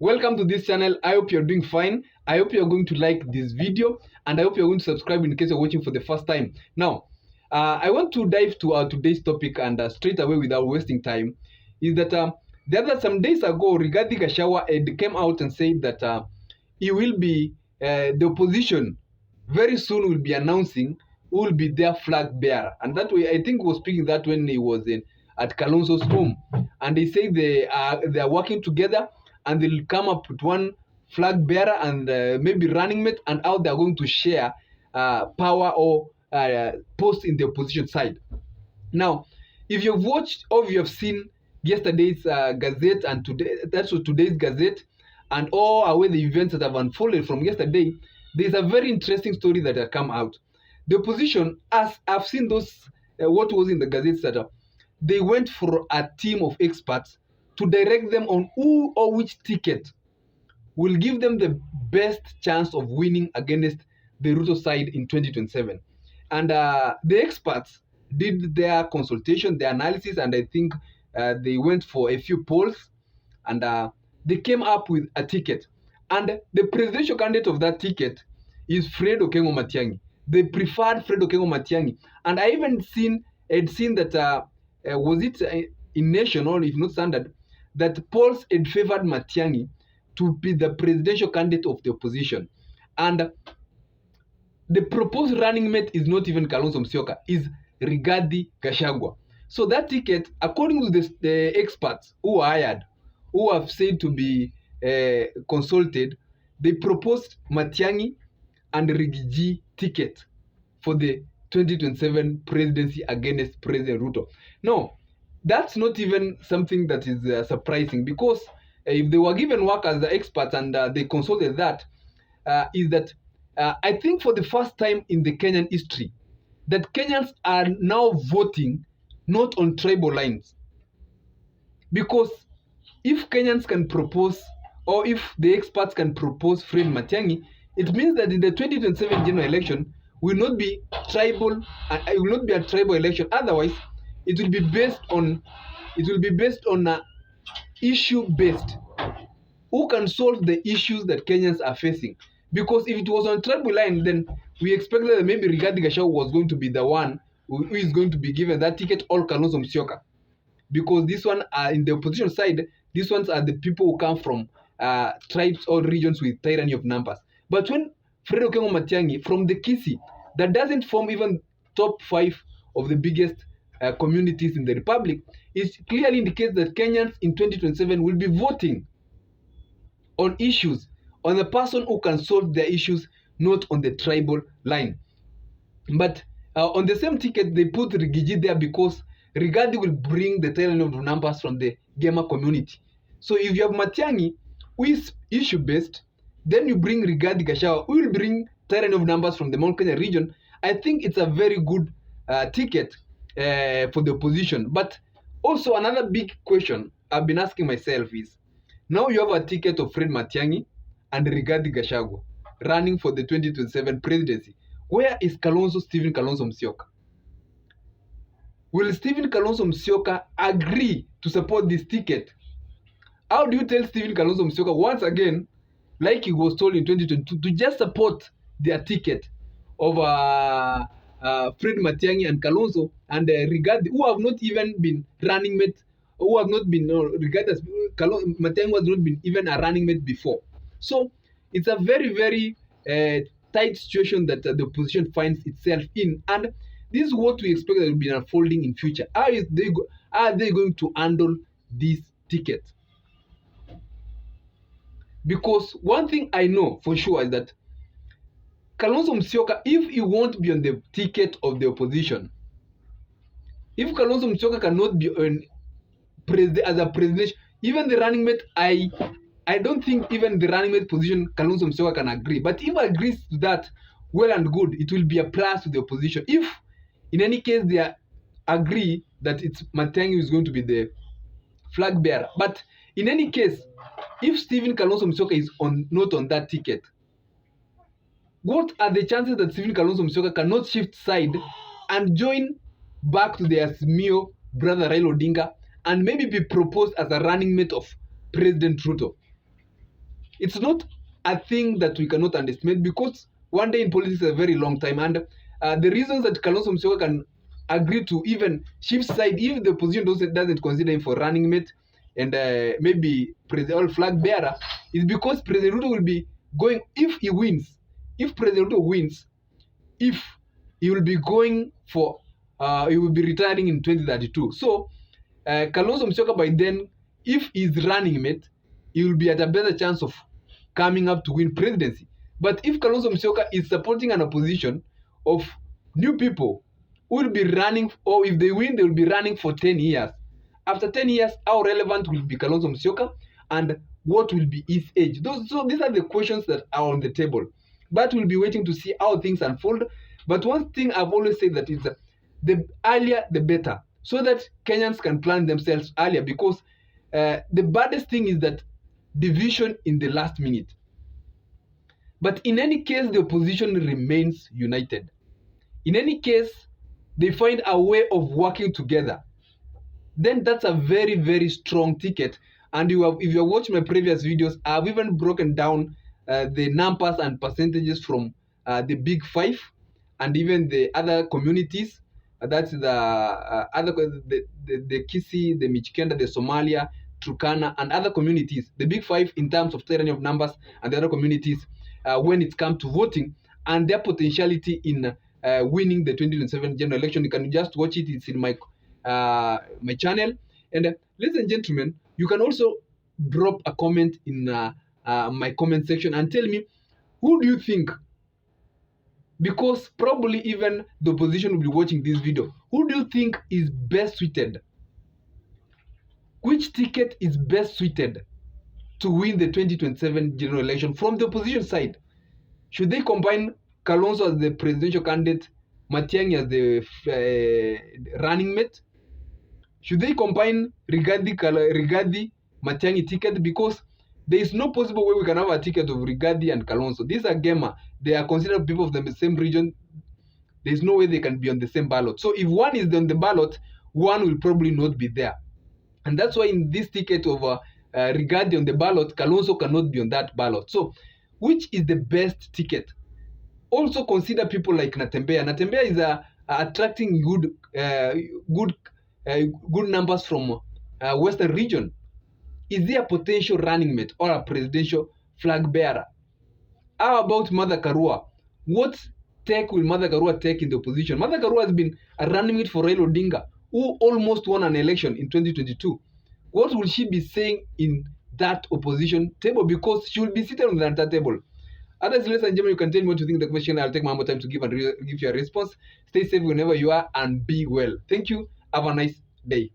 Welcome to this channel. I hope you're doing fine. I hope you're going to like this video, and I hope you're going to subscribe in case you're watching for the first time. Now, I want to dive to our today's topic, and straight away without wasting time, is that some days ago, Rigathi Gachagua came out and said that he will be the opposition very soon will be announcing who will be their flag bearer, and that way I think he was speaking that when he was at Kalonzo's home, and he said they are working together and they'll come up with one flag bearer and maybe running mate, and how they're going to share power or post in the opposition side. Now, if you've watched or you have seen yesterday's gazette and today's gazette and all away the events that have unfolded from yesterday, there's a very interesting story that had come out. The opposition, as I've seen those what was in the gazette setup, they went for a team of experts to direct them on who or which ticket will give them the best chance of winning against the Ruto side in 2027. And the experts did their consultation, their analysis, and I think they went for a few polls, and they came up with a ticket. And the presidential candidate of that ticket is Fred Okengo Matiangi. They preferred Fred Okengo Matiangi. And I even had seen that, was it in National, if not Standard, that polls had favored Matiangi to be the presidential candidate of the opposition. And the proposed running mate is not even Kalonzo Musyoka, is Rigathi Gachagua. So that ticket, according to the experts who are hired, who have said to be consulted, they proposed Matiangi and Rigiji ticket for the 2027 presidency against President Ruto. No, that's not even something that is surprising, because if they were given work as the experts and they consulted that, is that I think for the first time in the Kenyan history, that Kenyans are now voting not on tribal lines. Because if Kenyans can propose, or if the experts can propose Fred Matiangi, it means that in the 2027 general election will not be tribal, and it will not be a tribal election. Otherwise, it will be based on issue based. Who can solve the issues that Kenyans are facing? Because if it was on tribal line, then we expected that maybe Rigathi Gachagua was going to be the one who is going to be given that ticket, or Kalonzo Musyoka. Because this one are in the opposition side, these ones are the people who come from tribes or regions with tyranny of numbers. But when Fred Okengo Matiangi from the Kisii, that doesn't form even top 5 of the biggest communities in the republic, it clearly indicates that Kenyans in 2027 will be voting on issues, on the person who can solve their issues, not on the tribal line. But on the same ticket, they put Rigiji there because Rigathi will bring the tyranny of numbers from the gamer community. So if you have Matiangi, who is issue-based, then you bring Rigathi Gachagua, who will bring tyranny of numbers from the Mount Kenya region, I think it's a very good ticket for the opposition. But also another big question I've been asking myself is, now you have a ticket of Fred Matiangi and Rigathi Gachagua running for the 2027 presidency. Where is Stephen Kalonzo Musyoka? Will Stephen Kalonzo Musyoka agree to support this ticket? How do you tell Stephen Kalonzo Musyoka once again, like he was told in 2022, to just support their ticket of Fred Matiangi and Kalonzo and Rigathi, who have not even been running mate, who have not been Matiangi has not been even a running mate before. So it's a very, very tight situation that the opposition finds itself in, and this is what we expect that will be unfolding in future. How are they going to handle this ticket? Because one thing I know for sure is that Kalonzo Musyoka, if he won't be on the ticket of the opposition, if Kalonzo Musyoka cannot be on as a president, even the running mate, I don't think even the running mate position Kalonzo Musyoka can agree. But if he agrees to that, well and good, it will be a plus to the opposition. If in any case they agree that it's Matiangi who is going to be the flag bearer, but in any case, if Stephen Kalonzo Musyoka is not on that ticket, what are the chances that Stephen Kalonzo Musyoka cannot shift side and join back to their Smio brother Raila Odinga and maybe be proposed as a running mate of President Ruto? it's not a thing that we cannot underestimate, because one day in politics is a very long time, and the reasons that Kalonzo Musyoka can agree to even shift side if the opposition doesn't consider him for running mate and maybe president flag bearer is because President Ruto will be going, if he wins, if President Ruto wins, if he will be going for he will be retiring in 2032. So Kalonzo Musyoka by then, if he's running mate, he will be at a better chance of coming up to win presidency. But if Kalonzo Musyoka is supporting an opposition of new people who will be running, or if they win, they will be running for 10 years. After 10 years, how relevant will be Kalonzo Musyoka, and what will be his age? So these are the questions that are on the table. But we'll be waiting to see how things unfold. But one thing I've always said that is the earlier the better, so that Kenyans can plan themselves earlier, because the baddest thing is that division in the last minute. But in any case, the opposition remains united. In any case, they find a way of working together. Then that's a very, very strong ticket. And if you have watched my previous videos, I've even broken down the numbers and percentages from the big five and even the other communities. That's the other the Kisii, the Michikenda, the Somalia, Turkana, and other communities. The big five in terms of tyranny of numbers, and the other communities when it comes to voting and their potentiality in winning the 2027 general election. You can just watch it. It's in my my channel. And ladies and gentlemen, you can also drop a comment in my comment section and tell me, who do you think, because probably even the opposition will be watching this video, who do you think is best suited? Which ticket is best suited to win the 2027 general election from the opposition side? Should they combine Kalonzo as the presidential candidate, Matiangi as the running mate? Should they combine Rigathi Matiangi ticket? Because there is no possible way we can have a ticket of Rigathi and Kalonzo. These are Gema. They are considered people of the same region. There is no way they can be on the same ballot. So if one is on the ballot, one will probably not be there. And that's why in this ticket of Rigathi on the ballot, Kalonzo cannot be on that ballot. So which is the best ticket? Also consider people like Natembeya. Natembeya is attracting good numbers from Western region. Is there a potential running mate or a presidential flag bearer? How about Martha Karua? What take will Martha Karua take in the opposition? Martha Karua has been a running mate for Raila Odinga, who almost won an election in 2022. What will she be saying in that opposition table? Because she will be seated on that table. Others, ladies and gentlemen, you can tell me what you think of the question. I'll take my more time to give you a response. Stay safe whenever you are and be well. Thank you. Have a nice day.